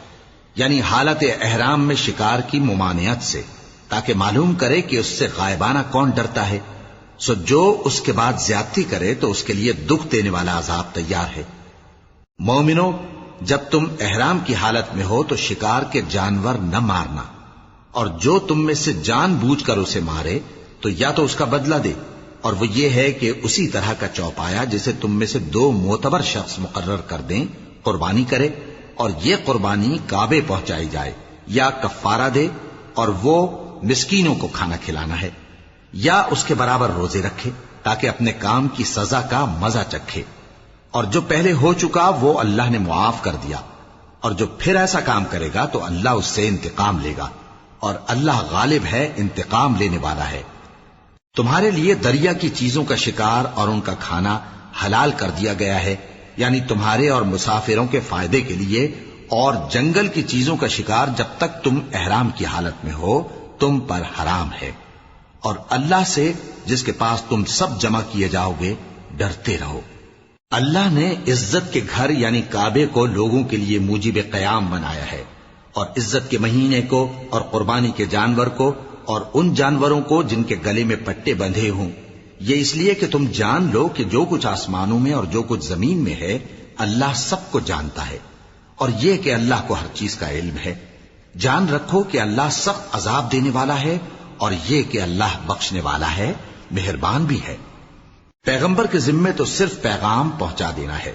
یعنی حالت احرام میں شکار کی ممانعت سے، تاکہ معلوم کرے کہ اس سے غائبانہ کون ڈرتا ہے، سو جو اس کے بعد زیادتی کرے تو اس کے لیے دکھ دینے والا عذاب تیار ہے۔ مومنوں، جب تم احرام کی حالت میں ہو تو شکار کے جانور نہ مارنا، اور جو تم میں سے جان بوجھ کر اسے مارے تو یا تو اس کا بدلہ دے، اور وہ یہ ہے کہ اسی طرح کا چوپایا جسے تم میں سے 2 معتبر شخص مقرر کر دیں قربانی کرے، اور یہ قربانی کعبے پہنچائی جائے، یا کفارہ دے اور وہ مسکینوں کو کھانا کھلانا ہے، یا اس کے برابر روزے رکھے تاکہ اپنے کام کی سزا کا مزہ چکھے، اور جو پہلے ہو چکا وہ اللہ نے معاف کر دیا، اور جو پھر ایسا کام کرے گا تو اللہ اس سے انتقام لے گا، اور اللہ غالب ہے، انتقام لینے والا ہے۔ تمہارے لیے دریا کی چیزوں کا شکار اور ان کا کھانا حلال کر دیا گیا ہے، یعنی تمہارے اور مسافروں کے فائدے کے لیے، اور جنگل کی چیزوں کا شکار جب تک تم احرام کی حالت میں ہو تم پر حرام ہے۔ اور اللہ سے جس کے پاس تم سب جمع کیے جاؤ گے ڈرتے رہو۔ اللہ نے عزت کے گھر یعنی کعبے کو لوگوں کے لیے موجب قیام بنایا ہے، اور عزت کے مہینے کو اور قربانی کے جانور کو اور ان جانوروں کو جن کے گلے میں پٹے بندھے ہوں، یہ اس لیے کہ تم جان لو کہ جو کچھ آسمانوں میں اور جو کچھ زمین میں ہے اللہ سب کو جانتا ہے، اور یہ کہ اللہ کو ہر چیز کا علم ہے۔ جان رکھو کہ اللہ سخت عذاب دینے والا ہے، اور یہ کہ اللہ بخشنے والا ہے، مہربان بھی ہے۔ پیغمبر کے ذمے تو صرف پیغام پہنچا دینا ہے،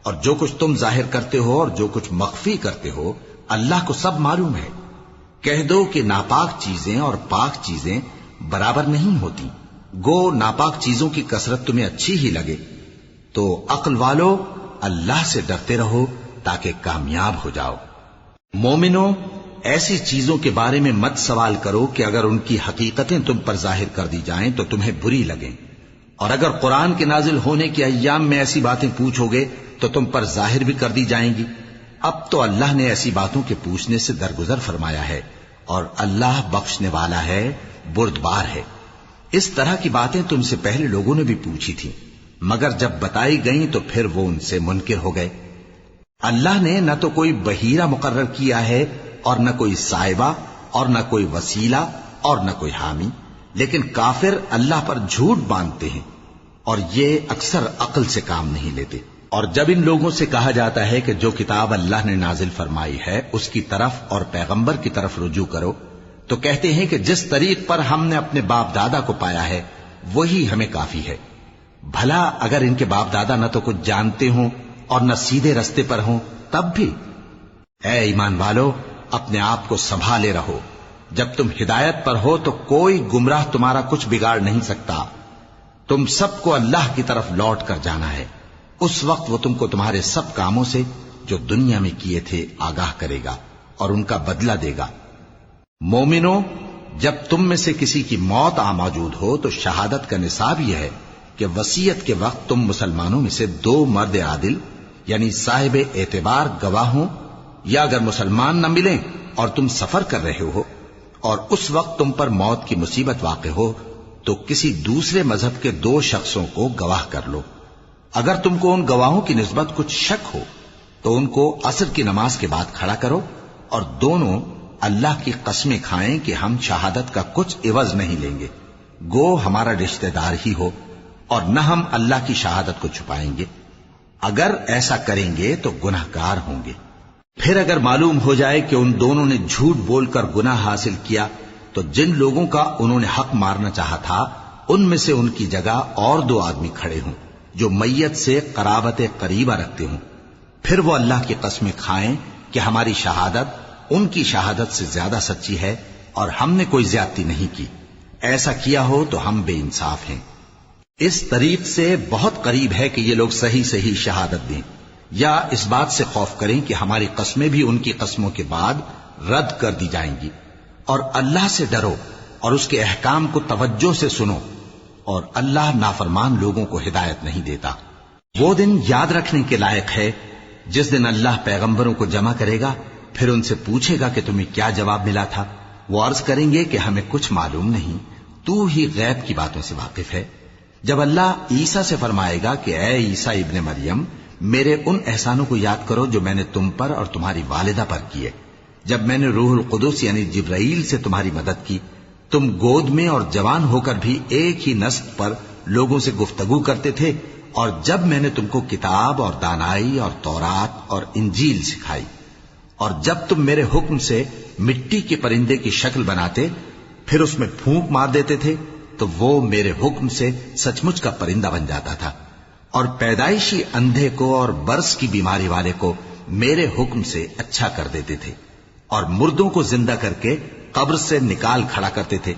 اور جو کچھ تم ظاہر کرتے ہو اور جو کچھ مخفی کرتے ہو اللہ کو سب معلوم ہے۔ کہہ دو کہ ناپاک چیزیں اور پاک چیزیں برابر نہیں ہوتی، گو ناپاک چیزوں کی کثرت تمہیں اچھی ہی لگے، تو عقل والو اللہ سے ڈرتے رہو تاکہ کامیاب ہو جاؤ۔ مومنو، ایسی چیزوں کے بارے میں مت سوال کرو کہ اگر ان کی حقیقتیں تم پر ظاہر کر دی جائیں تو تمہیں بری لگیں، اور اگر قرآن کے نازل ہونے کے ایام میں ایسی باتیں پوچھو گے تو تم پر ظاہر بھی کر دی جائیں گی۔ اب تو اللہ نے ایسی باتوں کے پوچھنے سے درگزر فرمایا ہے، اور اللہ بخشنے والا ہے، بردبار ہے۔ اس طرح کی باتیں تم سے پہلے لوگوں نے بھی پوچھی تھی، مگر جب بتائی گئیں تو پھر وہ ان سے منکر ہو گئے۔ اللہ نے نہ تو کوئی بحیرہ مقرر کیا ہے اور نہ کوئی سائبہ اور نہ کوئی وسیلہ اور نہ کوئی حامی، لیکن کافر اللہ پر جھوٹ باندھتے ہیں اور یہ اکثر عقل سے کام نہیں لیتے۔ اور جب ان لوگوں سے کہا جاتا ہے کہ جو کتاب اللہ نے نازل فرمائی ہے اس کی طرف اور پیغمبر کی طرف رجوع کرو، تو کہتے ہیں کہ جس طریق پر ہم نے اپنے باپ دادا کو پایا ہے وہی ہمیں کافی ہے۔ بھلا اگر ان کے باپ دادا نہ تو کچھ جانتے ہوں اور نہ سیدھے رستے پر ہوں تب بھی؟ اے ایمان والو، اپنے آپ کو سنبھالے رہو، جب تم ہدایت پر ہو تو کوئی گمراہ تمہارا کچھ بگاڑ نہیں سکتا۔ تم سب کو اللہ کی طرف لوٹ کر جانا ہے، اس وقت وہ تم کو تمہارے سب کاموں سے جو دنیا میں کیے تھے آگاہ کرے گا اور ان کا بدلہ دے گا۔ مومنو، جب تم میں سے کسی کی موت آ موجود ہو تو شہادت کا نصاب یہ ہے کہ وصیت کے وقت تم مسلمانوں میں سے 2 مرد عادل یعنی صاحب اعتبار گواہ ہوں، یا اگر مسلمان نہ ملیں اور تم سفر کر رہے ہو اور اس وقت تم پر موت کی مصیبت واقع ہو تو کسی دوسرے مذہب کے 2 شخصوں کو گواہ کر لو۔ اگر تم کو ان گواہوں کی نسبت کچھ شک ہو تو ان کو عصر کی نماز کے بعد کھڑا کرو، اور دونوں اللہ کی قسمیں کھائیں کہ ہم شہادت کا کچھ عوض نہیں لیں گے، گو ہمارا رشتہ دار ہی ہو، اور نہ ہم اللہ کی شہادت کو چھپائیں گے۔ اگر ایسا کریں گے تو گناہ گار ہوں گے۔ پھر اگر معلوم ہو جائے کہ ان دونوں نے جھوٹ بول کر گناہ حاصل کیا تو جن لوگوں کا انہوں نے حق مارنا چاہا تھا ان میں سے ان کی جگہ اور 2 آدمی کھڑے ہوں جو میت سے قرابت قریبہ رکھتے ہوں، پھر وہ اللہ کی قسمیں کھائیں کہ ہماری شہادت ان کی شہادت سے زیادہ سچی ہے اور ہم نے کوئی زیادتی نہیں کی، ایسا کیا ہو تو ہم بے انصاف ہیں۔ اس طریق سے بہت قریب ہے کہ یہ لوگ صحیح صحیح شہادت دیں، یا اس بات سے خوف کریں کہ ہماری قسمیں بھی ان کی قسموں کے بعد رد کر دی جائیں گی۔ اور اللہ سے ڈرو اور اس کے احکام کو توجہ سے سنو، اور اللہ نافرمان لوگوں کو ہدایت نہیں دیتا۔ وہ دن یاد رکھنے کے لائق ہے جس دن اللہ پیغمبروں کو جمع کرے گا، پھر ان سے پوچھے گا کہ تمہیں کیا جواب ملا تھا۔ وہ عرض کریں گے کہ ہمیں کچھ معلوم نہیں، تو ہی غیب کی باتوں سے واقف ہے۔ جب اللہ عیسیٰ سے فرمائے گا کہ اے عیسیٰ ابن مریم، میرے ان احسانوں کو یاد کرو جو میں نے تم پر اور تمہاری والدہ پر کیے، جب میں نے روح القدس یعنی جبرائیل سے تمہاری مدد کی، تم گود میں اور جوان ہو کر بھی ایک ہی نسق پر لوگوں سے گفتگو کرتے تھے، اور جب میں نے تم کو کتاب اور دانائی اور تورات اور انجیل سکھائی، اور جب تم میرے حکم سے مٹی کے پرندے کی شکل بناتے پھر اس میں پھونک مار دیتے تھے تو وہ میرے حکم سے سچ مچ کا پرندہ بن جاتا تھا، اور پیدائشی اندھے کو اور برس کی بیماری والے کو میرے حکم سے اچھا کر دیتے تھے، اور مردوں کو زندہ کر کے قبر سے نکال کھڑا کرتے تھے۔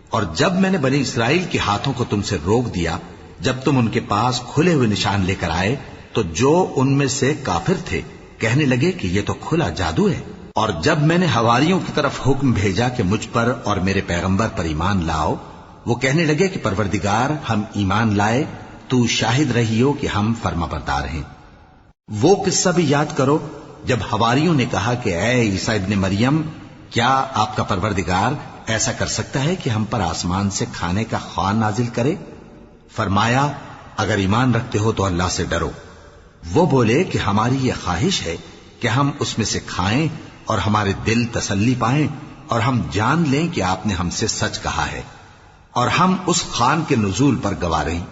اور جب میں نے بنی اسرائیل کے ہاتھوں کو تم سے روک دیا جب تم ان کے پاس کھلے ہوئے نشان لے کر آئے، تو جو ان میں سے کافر تھے کہنے لگے کہ یہ تو کھلا جادو ہے۔ اور جب میں نے حواریوں کی طرف حکم بھیجا کہ مجھ پر اور میرے پیغمبر پر ایمان لاؤ، وہ کہنے لگے کہ پروردگار، ہم ایمان لائے، تو شاہد رہی ہو کہ ہم فرما بردار ہیں۔ وہ قصہ بھی یاد کرو جب حواریوں نے کہا کہ اے عیسیٰ ابن مریم، کیا آپ کا پروردگار ایسا کر سکتا ہے کہ ہم پر آسمان سے کھانے کا خوان نازل کرے؟ فرمایا، اگر ایمان رکھتے ہو تو اللہ سے ڈرو۔ وہ بولے کہ ہماری یہ خواہش ہے کہ ہم اس میں سے کھائیں اور ہمارے دل تسلی پائیں اور ہم جان لیں کہ آپ نے ہم سے سچ کہا ہے، اور ہم اس خوان کے نزول پر گواہ رہیں۔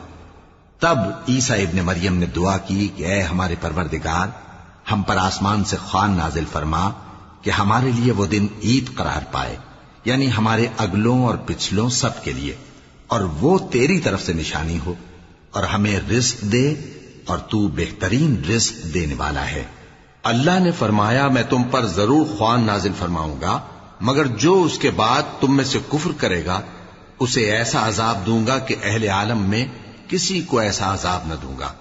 تب عیسیٰ ابن مریم نے دعا کی کہ اے ہمارے پروردگار، ہم پر آسمان سے خوان نازل فرما کہ ہمارے لیے وہ دن عید قرار پائے، یعنی ہمارے اگلوں اور پچھلوں سب کے لیے، اور وہ تیری طرف سے نشانی ہو، اور ہمیں رزق دے، اور تو بہترین رزق دینے والا ہے۔ اللہ نے فرمایا، میں تم پر ضرور خوان نازل فرماؤں گا، مگر جو اس کے بعد تم میں سے کفر کرے گا اسے ایسا عذاب دوں گا کہ اہل عالم میں کسی کو ایسا عذاب نہ دوں گا۔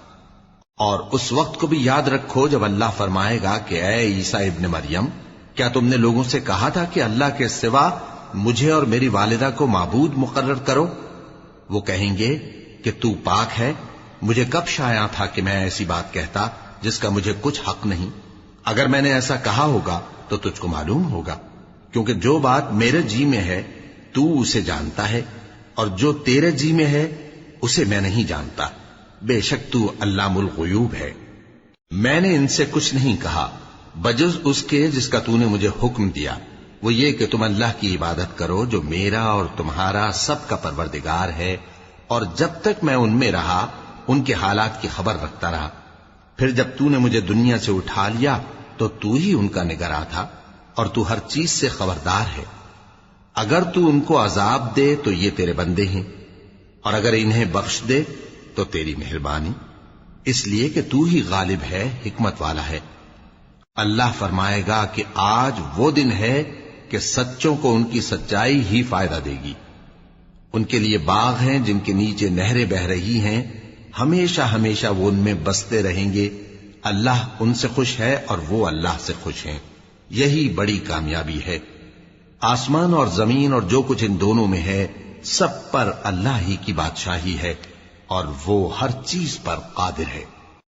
اور اس وقت کو بھی یاد رکھو جب اللہ فرمائے گا کہ اے عیسیٰ ابن مریم، کیا تم نے لوگوں سے کہا تھا کہ اللہ کے سوا مجھے اور میری والدہ کو معبود مقرر کرو؟ وہ کہیں گے کہ تو پاک ہے، مجھے کب شایع تھا کہ میں ایسی بات کہتا جس کا مجھے کچھ حق نہیں۔ اگر میں نے ایسا کہا ہوگا تو تجھ کو معلوم ہوگا، کیونکہ جو بات میرے جی میں ہے تو اسے جانتا ہے، اور جو تیرے جی میں ہے اسے میں نہیں جانتا۔ بے شک تو علام الغیوب ہے۔ میں نے ان سے کچھ نہیں کہا بجز اس کے جس کا تو نے مجھے حکم دیا، وہ یہ کہ تم اللہ کی عبادت کرو جو میرا اور تمہارا سب کا پروردگار ہے، اور جب تک میں ان میں رہا ان کے حالات کی خبر رکھتا رہا۔ پھر جب تو نے مجھے دنیا سے اٹھا لیا تو تو ہی ان کا نگراں تھا، اور تو ہر چیز سے خبردار ہے۔ اگر تو ان کو عذاب دے تو یہ تیرے بندے ہیں، اور اگر انہیں بخش دے تو تیری مہربانی، اس لیے کہ تو ہی غالب ہے، حکمت والا ہے۔ اللہ فرمائے گا کہ آج وہ دن ہے کہ سچوں کو ان کی سچائی ہی فائدہ دے گی۔ ان کے لیے باغ ہیں جن کے نیچے نہریں بہ رہی ہیں، ہمیشہ ہمیشہ وہ ان میں بستے رہیں گے۔ اللہ ان سے خوش ہے اور وہ اللہ سے خوش ہیں، یہی بڑی کامیابی ہے۔ آسمان اور زمین اور جو کچھ ان دونوں میں ہے، سب پر اللہ ہی کی بادشاہی ہے، اور وہ ہر چیز پر قادر ہے۔